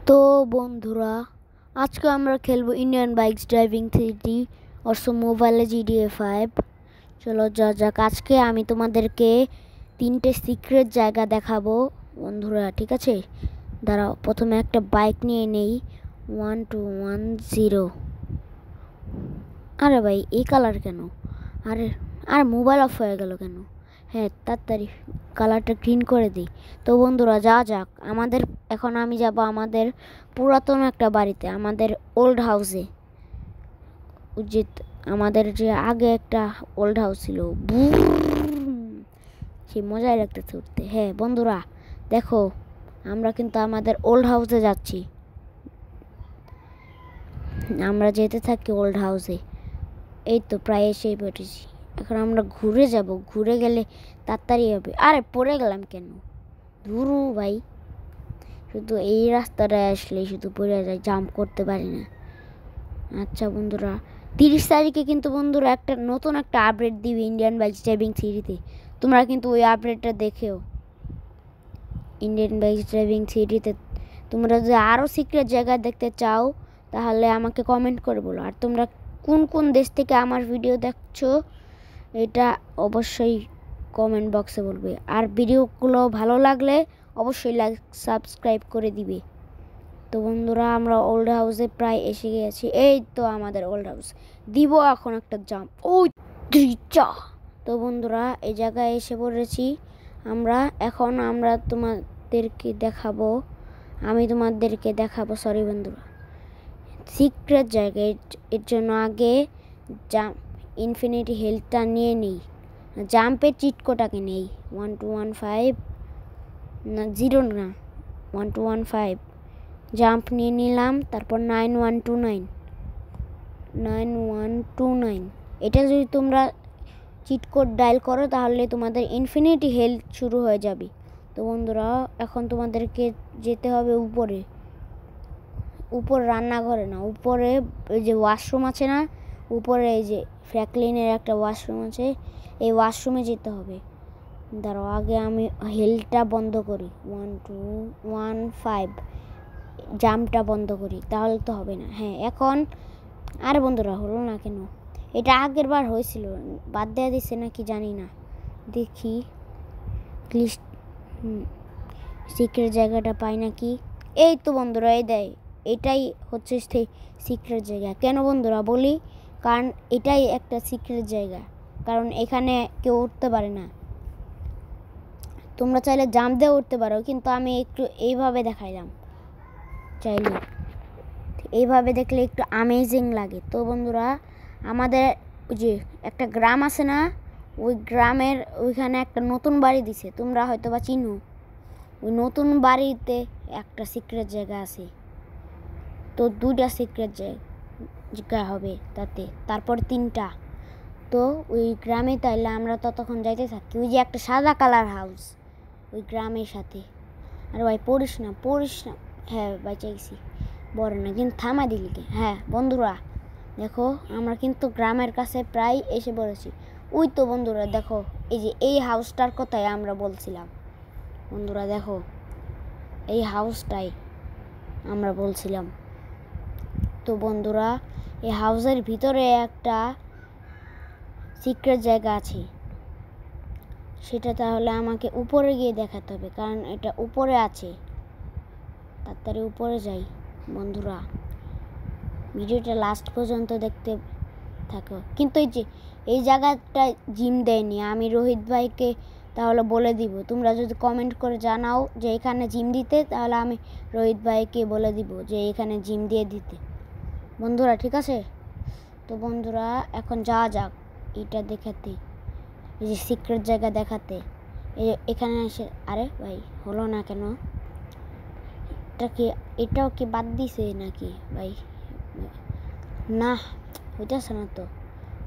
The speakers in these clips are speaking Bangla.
তো বন্ধুরা, আজকে আমরা খেলবো ইন্ডিয়ান বাইকস ড্রাইভিং 3D অর্থ মোবাইলে GTA 5। চলো যা যাক। আজকে আমি তোমাদেরকে 3টে সিক্রেট জায়গা দেখাবো বন্ধুরা, ঠিক আছে? দাঁড়াও, প্রথমে একটা বাইক নিয়ে নেই। 1210। আরে ভাই, এই কালার কেন? আরে আর মোবাইল অফ হয়ে গেল কেন? হ্যাঁ, তাড়াতাড়ি কালারটা গ্রিন করে দিই। তো বন্ধুরা, যা যাক। এখন আমি যাব আমাদের পুরাতন একটা বাড়িতে, আমাদের ওল্ড হাউসে। উচিত আমাদের যে আগে একটা ওল্ড হাউস ছিল, সে মজাই লাগতেছে উঠতে। হ্যাঁ বন্ধুরা, দেখো, আমরা কিন্তু আমাদের ওল্ড হাউসে যাচ্ছি। আমরা যেতে থাকি ওল্ড হাউসে। এই তো প্রায় এসেই পড়েছি। এখন আমরা ঘুরে যাব, ঘুরে গেলে তাড়াতাড়ি হবে। আরে পড়ে গেলাম কেন? ধুরু ভাই, শুধু এই রাস্তাটায় আসলেই শুধু পড়ে যায়, জাম্প করতে পারি না। আচ্ছা বন্ধুরা, 30 তারিখে কিন্তু বন্ধুরা নতুন একটা আপডেট দিবে ইন্ডিয়ান বাইক ড্রাইভিং থ্রিতে। তোমরা কিন্তু ওই আপডেটটা দেখেও। ইন্ডিয়ান বাইক ড্রাইভিং থ্রিতে তোমরা যদি আরও সিক্রেট জায়গা দেখতে চাও তাহলে আমাকে কমেন্ট করে বলো। আর তোমরা কোন কোন দেশ থেকে আমার ভিডিও দেখছো এটা অবশ্যই কমেন্ট বক্সে বলবে। আর ভিডিওগুলো ভালো লাগলে অবশ্যই লাইক সাবস্ক্রাইব করে দিবে। তো বন্ধুরা, আমরা ওল্ড হাউসে প্রায় এসে গেছি। এই তো আমাদের ওল্ড হাউস। দিব এখন একটা জাম্প। ওই চা। তো বন্ধুরা, এই জায়গায় এসে পড়েছি আমরা। এখন আমি তোমাদেরকে দেখাবো সরি বন্ধুরা, সিক্রেট জায়গায়। এর জন্য আগে জাম্প ইনফিনিটি হেলথটা নিয়ে নিই। জাম্পের চিটকোটাকে নেই। 1215 না 0 না 1215 জাম্প নিয়ে নিলাম। তারপর 9129 এটা যদি তোমরা চিট কোড ডায়াল করো তাহলে তোমাদের ইনফিনিটি হেলথ শুরু হয়ে যাবে। তো বন্ধুরা, এখন তোমাদেরকে যেতে হবে উপরে রান্নাঘরে না, উপরে ওই যে ওয়াশরুম আছে না, উপরে এই যে ফ্র্যাঙ্কলিনের একটা ওয়াশরুম আছে, এই ওয়াশরুমে যেতে হবে। দাঁড়াও, আগে আমি হেলথটা বন্ধ করি। 1215 জাম্পটা বন্ধ করি, তাহলে তো হবে না। হ্যাঁ এখন, আরে বন্ধুরা হলো না কেন? এটা আগের বার হয়েছিল, বাদ দেওয়া দিচ্ছে নাকি জানি না। দেখি লিস্ট সিক্রেট জায়গাটা পাই নাকি। এই তো বন্ধুরা, এই দেয়। এটাই হচ্ছে সেই সিক্রেট জায়গা। কেন বন্ধুরা বলি, কারণ এটাই একটা সিক্রেট জায়গা, কারণ এখানে কেউ উঠতে পারে না। তোমরা চাইলে জাম্প দিয়ে উঠতে পারো, কিন্তু আমি একটু এইভাবে দেখাইলাম। চাইলে এইভাবে দেখলে একটু আমেজিং লাগে। তো বন্ধুরা, আমাদের ওই যে একটা গ্রাম আছে না, ওই গ্রামের ওইখানে একটা নতুন বাড়ি দিছে, তোমরা হয়তো বা চিনো। ওই নতুন বাড়িতে একটা সিক্রেট জায়গা আছে। তো 2টা সিক্রেট জায়গা হবে তাতে, তারপর 3টা। তো ওই গ্রামে তাইলে আমরা ততক্ষণ যাইতে থাকি। ওই যে একটা সাদা কালার হাউস ওই গ্রামের সাথে। আর ভাই পড়িস না। হ্যাঁ ভাই, চাইছি বড় না, কিন্তু থামা দিলিকে। হ্যাঁ বন্ধুরা, দেখো আমরা কিন্তু গ্রামের কাছে প্রায় এসে পড়েছি। ওই তো বন্ধুরা দেখো, এই যে এই হাউসটার কথাই আমরা বলছিলাম। বন্ধুরা দেখো, এই হাউসটাই আমরা বলছিলাম। তো বন্ধুরা, এই হাউসের ভিতরে একটা সিক্রেট জায়গা আছে। সেটা তাহলে আমাকে উপরে গিয়ে দেখাতে হবে, কারণ এটা উপরে আছে। তাড়াতাড়ি উপরে যাই বন্ধুরা, ভিডিওটা লাস্ট পর্যন্ত দেখতে থাকো। কিন্তু এই জায়গাটা জিম দেয়নি। আমি রোহিত ভাইকে তাহলে বলে দিব। তোমরা যদি কমেন্ট করে জানাও যে এখানে জিম দিতে, তাহলে আমি রোহিত ভাইকে বলে দিব যে এখানে জিম দিয়ে দিতে বন্ধুরা, ঠিক আছে? তো বন্ধুরা, এখন যাওয়া যাক এটা দেখাতে, এই যে সিক্রেট জায়গা দেখাতে। এখানে এসে, আরে ভাই হলো না কেন? এটাও কি বাদ দিছে নাকি ভাই? না, হইতেছে না তো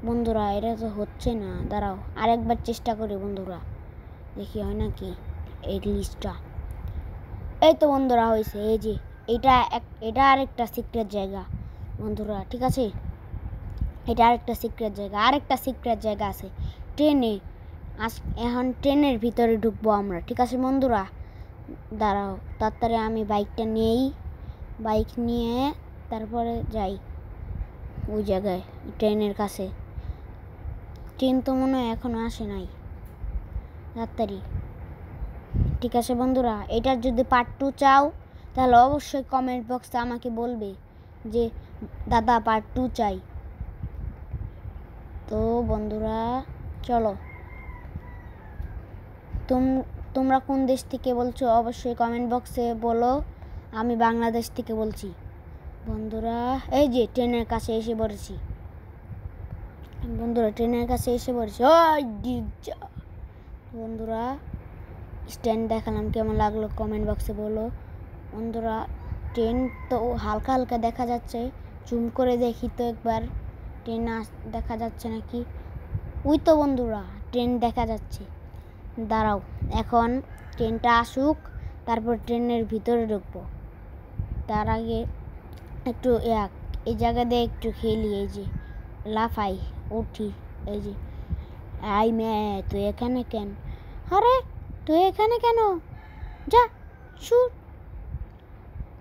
বন্ধুরা, এটা তো হচ্ছে না। দাঁড়াও, আরেকবার চেষ্টা করি বন্ধুরা, দেখি হয় নাকি এই লিস্টটা। এই তো বন্ধুরা হয়েছে। এই যে এটা আরেকটা সিক্রেট জায়গা বন্ধুরা, ঠিক আছে? এটা আরেকটা সিক্রেট জায়গা আছে ট্রেনে। এখন ট্রেনের ভিতরে ঢুকবো আমরা, ঠিক আছে বন্ধুরা? দাঁড়াও, তাড়াতাড়ি আমি বাইকটা নেই। বাইক নিয়ে তারপরে যাই ওই জায়গায় ট্রেনের কাছে। ট্রেন তো মনে হয় এখনো আসে নাই, তাড়াতাড়ি। ঠিক আছে বন্ধুরা, এটার যদি পার্ট 2 চাও তাহলে অবশ্যই কমেন্ট বক্সে আমাকে বলবে যে দাদা পার্ট 2 চাই। তো বন্ধুরা চলো, তোমরা কোন দেশ থেকে বলছো অবশ্যই কমেন্ট বক্সে বলো। আমি বাংলাদেশ থেকে বলছি। বন্ধুরা এই যে ট্রেনের কাছে এসে পড়েছি। বন্ধুরা স্ট্যান্ড দেখালাম, কেমন লাগলো কমেন্ট বক্সে বলো। বন্ধুরা ট্রেন তো হালকা হালকা দেখা যাচ্ছে, জুম করে দেখি তো একবার ট্রেন দেখা যাচ্ছে নাকি। ওই তো বন্ধুরা ট্রেন দেখা যাচ্ছে। দাঁড়াও, এখন ট্রেনটা আসুক, তারপর ট্রেনের ভিতরে ঢুকবো। তার আগে একটু এই জায়গা দিয়ে একটু খেলি, এই যে লাফাই উঠি। এই যে আই মেয়ে, তুই এখানে কেন? আরে তুই এখানে কেন? যা শুট।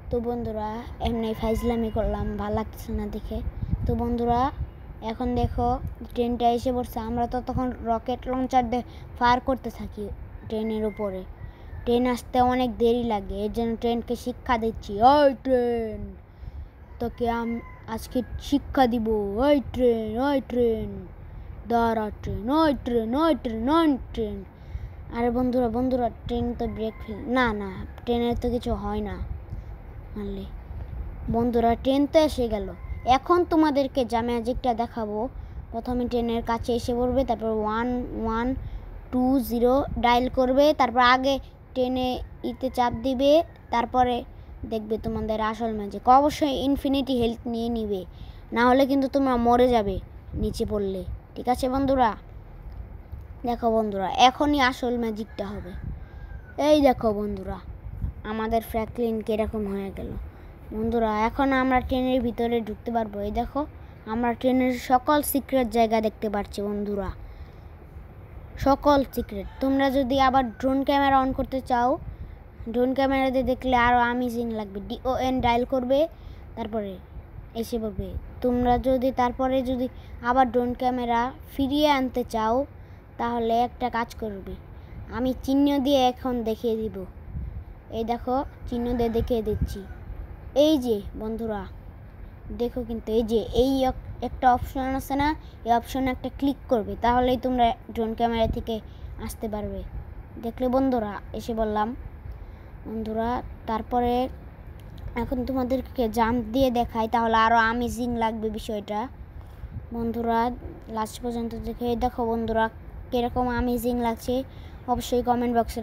তো বন্ধুরা এমনি ফাইজলামি করলাম, ভালো লাগছে না দেখে। তো বন্ধুরা এখন দেখো ট্রেনটা এসে পড়ছে। আমরা তো তখন রকেট লঞ্চার দিয়ে ফায়ার করতে থাকি ট্রেনের উপরে। ট্রেন আসতে অনেক দেরি লাগে, এর জন্য ট্রেনকে শিক্ষা দিচ্ছি। ওই ট্রেন, তোকে আজকে শিক্ষা দিব। ওই ট্রেন দাঁড়া, ট্রেন। আরে বন্ধুরা ট্রেন তো ব্রেক ফেল না, ট্রেনের তো কিছু হয় না মানলে। বন্ধুরা ট্রেন তো এসে গেল। এখন তোমাদেরকে যা ম্যাজিকটা দেখাবো, প্রথমে ট্রেনের কাছে এসে পড়বে, তারপর 1120 ডায়াল করবে, তারপর আগে ট্রেনে চাপ দিবে, তারপরে দেখবে তোমাদের আসল ম্যাজিক। অবশ্যই ইনফিনিটি হেলথ নিয়ে নিবে, না হলে কিন্তু তোমরা মরে যাবে নিচে পড়লে। ঠিক আছে বন্ধুরা, দেখো বন্ধুরা এখনই আসল ম্যাজিকটা হবে। এই দেখো বন্ধুরা আমাদের ফ্র্যাঙ্কলিন কিরকম হয়ে গেল। বন্ধুরা এখন আমরা ট্রেনের ভিতরে ঢুকতে পারবো। এই দেখো আমরা ট্রেনের সকল সিক্রেট জায়গা দেখতে পাচ্ছি বন্ধুরা, সকল সিক্রেট। তোমরা যদি আবার ড্রোন ক্যামেরা অন করতে চাও, ড্রোন ক্যামেরাতে দেখলে আরও অ্যামেজিং লাগবে। DON ডায়াল করবে, তারপরে এসে পড়বে। তোমরা যদি তারপরে যদি আবার ড্রোন ক্যামেরা ফিরিয়ে আনতে চাও তাহলে একটা কাজ করবে, আমি চিহ্ন দিয়ে এখন দেখিয়ে দিব। এই দেখো চিহ্ন দিয়ে দেখিয়ে দিচ্ছি। এই যে বন্ধুরা দেখো, কিন্তু এই যে একটা অপশন আছে না, এই অপশনে একটা ক্লিক করবে, তাহলেই তোমরা ড্রোন ক্যামেরা থেকে আসতে পারবে। দেখলে বন্ধুরা এসে বললাম। বন্ধুরা তারপরে এখন তোমাদেরকে জাম্প দিয়ে দেখাই, তাহলে আরও অ্যামেজিং লাগবে বিষয়টা। বন্ধুরা লাস্ট পর্যন্ত দেখো বন্ধুরা কীরকম অ্যামেজিং লাগছে, অবশ্যই কমেন্ট বক্সে